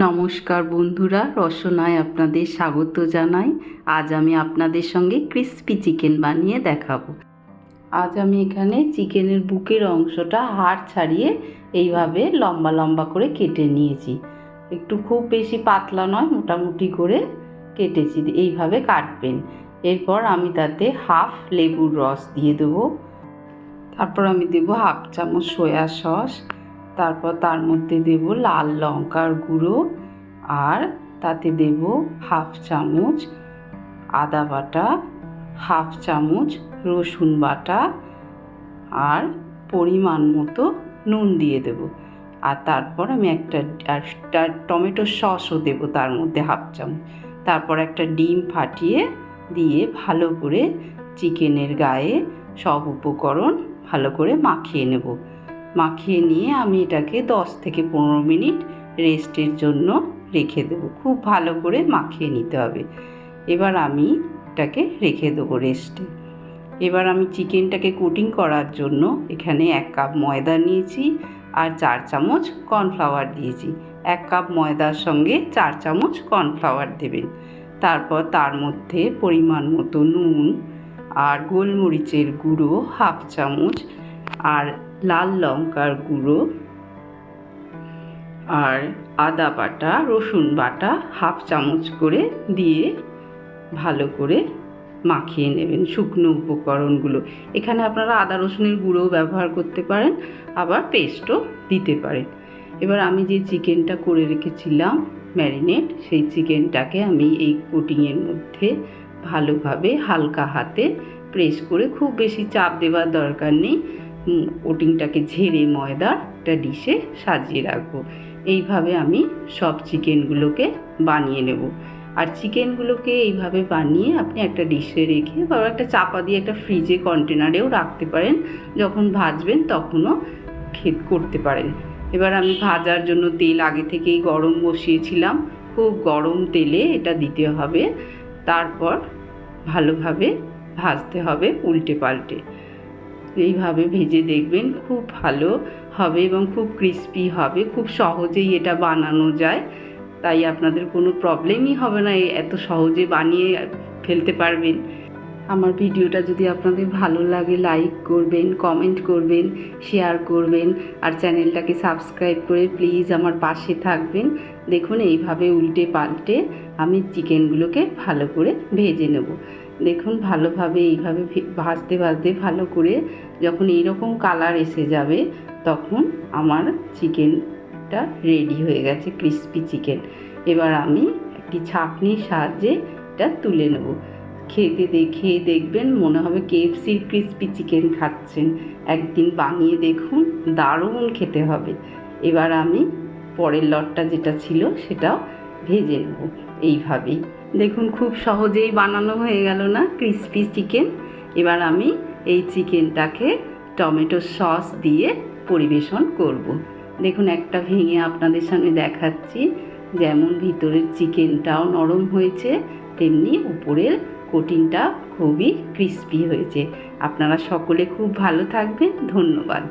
নমস্কার বন্ধুরা, রসনায় আপনাদের স্বাগত জানাই। আজ আমি আপনাদের সঙ্গে ক্রিস্পি চিকেন বানিয়ে দেখাবো। আজ আমি এখানে চিকেনের বুকের অংশটা হাড় ছাড়িয়ে এইভাবে লম্বা লম্বা করে কেটে নিয়েছি। একটু খুব বেশি পাতলা নয়, মোটামুটি করে কেটেছি। এইভাবে কাটবেন। এরপর আমি তাতে হাফ লেবুর রস দিয়ে দেবো। তারপর আমি দেবো হাফ চামচ সয়া সস। তারপর তার মধ্যে দেব লাল লঙ্কার গুঁড়ো, আর তাতে দেব হাফ চামচ আদা বাটা, হাফ চামচ রসুন বাটা, আর পরিমাণ মতো নুন দিয়ে দেব। আর তারপর আমি একটা টমেটো সসও দেব তার মধ্যে হাফ চামচ। তারপর একটা ডিম ফাটিয়ে দিয়ে ভালো করে চিকেনের গায়ে সব উপকরণ ভালো করে মাখিয়ে নেব। মাখিয়ে নিয়ে আমি এটাকে 10 থেকে 15 মিনিট রেস্টের জন্য রেখে দেব। খুব ভালো করে মাখিয়ে নিতে হবে। এবার আমি এটাকে রেখে দেবো রেস্টে। এবার আমি চিকেনটাকে কোটিং করার জন্য এখানে 1 কাপ ময়দা নিয়েছি আর 4 চামচ কর্নফ্লাওয়ার দিয়েছি। 1 কাপ ময়দার সঙ্গে 4 চামচ কর্নফ্লাওয়ার দেবেন। তারপর তার মধ্যে পরিমাণ মতো নুন আর গোলমরিচের গুঁড়ো হাফ চামচ, আর লাল লঙ্কার গুঁড়ো, আর আদা বাটা রসুন বাটা হাফ চামচ করে দিয়ে ভালো করে মাখিয়ে নেবেন শুকনো উপকরণগুলো। এখানে আপনারা আদা রসুনের গুঁড়োও ব্যবহার করতে পারেন, আবার পেস্টও দিতে পারেন। এবার আমি যে চিকেনটা করে রেখেছিলাম ম্যারিনেট, সেই চিকেনটাকে আমি এই কোটিংয়ের মধ্যে ভালোভাবে হালকা হাতে প্রেস করে, খুব বেশি চাপ দেওয়ার দরকার নেই, কোটিংটাকে ঝেড়ে ময়দা একটা ডিশে সাজিয়ে রাখবো। এইভাবে আমি সব চিকেনগুলোকে বানিয়ে নেব। আর চিকেনগুলোকে এইভাবে বানিয়ে আপনি একটা ডিশে রেখে বা একটা চাপা দিয়ে একটা ফ্রিজে কন্টেনারেও রাখতে পারেন। যখন ভাজবেন তখনও করতে পারেন। এবার আমি ভাজার জন্য তেল আগে থেকেই গরম বসিয়েছিলাম। খুব গরম তেলে এটা দিতে হবে। তারপর ভালোভাবে ভাজতে হবে উল্টে পাল্টে। এইভাবে ভেজে দেখবেন, খুব ভালো হবে এবং খুব ক্রিস্পি হবে। খুব সহজেই এটা বানানো যায়, তাই আপনাদের কোনো প্রবলেমই হবে না, এত সহজে বানিয়ে ফেলতে পারবেন। আমার ভিডিওটা যদি আপনাদের ভালো লাগে লাইক করবেন, কমেন্ট করবেন, শেয়ার করবেন, আর চ্যানেলটাকে সাবস্ক্রাইব করে প্লিজ আমার পাশে থাকবেন। দেখুন এইভাবে উল্টে পাল্টে আমি চিকেনগুলোকে ভালো করে ভেজে নেব। দেখুন ভালোভাবে এইভাবে ভাজতে ভাজতে ভালো করে যখন এইরকম কালার এসে যাবে, তখন আমার চিকেনটা রেডি হয়ে গেছে, ক্রিস্পি চিকেন। এবার আমি একটি ছাঁকনির সাহায্যে এটা তুলে নেব। খেয়ে দেখবেন মনে হবে KFCর ক্রিস্পি চিকেন খাচ্ছেন। একদিন বানিয়ে দেখুন, দারুণ খেতে হবে। এবার আমি পরের লটটা যেটা ছিল সেটাও ভেজে নেব এইভাবেই। দেখুন খুব সহজেই বানানো হয়ে গেল না ক্রিস্পি চিকেন। এবার আমি এই চিকেনটাকে টমেটো সস দিয়ে পরিবেশন করব। দেখুন একটা ভেঙে আপনাদের সামনে দেখাচ্ছি। যেমন ভিতরের চিকেনটাও নরম হয়েছে, তেমনি উপরের কোটিংটা খুবই ক্রিস্পি হয়েছে। আপনারা সকলে খুব ভালো থাকবেন। ধন্যবাদ।